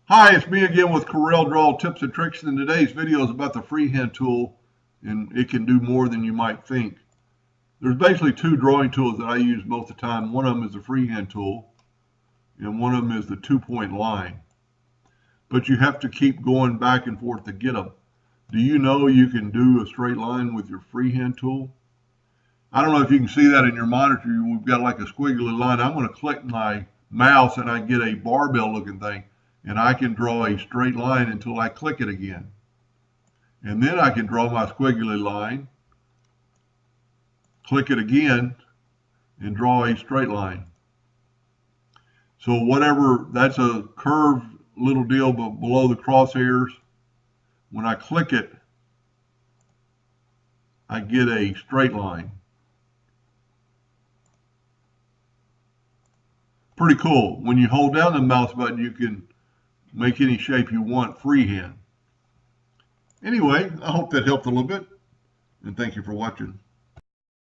Hi, it's me again with Corel Draw Tips and Tricks, and today's video is about the freehand tool, and it can do more than you might think. There's basically two drawing tools that I use most of the time. One of them is the freehand tool, and one of them is the 2-point line. But you have to keep going back and forth to get them. Do you know you can do a straight line with your freehand tool? I don't know if you can see that in your monitor. We've got like a squiggly line. I'm going to click my mouse and I get a barbell looking thing. And I can draw a straight line until I click it again. And then I can draw my squiggly line, click it again, and draw a straight line. So whatever, that's a curved little deal but below the crosshairs. When I click it, I get a straight line. Pretty cool. When you hold down the mouse button, you can make any shape you want freehand. Anyway, I hope that helped a little bit, and thank you for watching.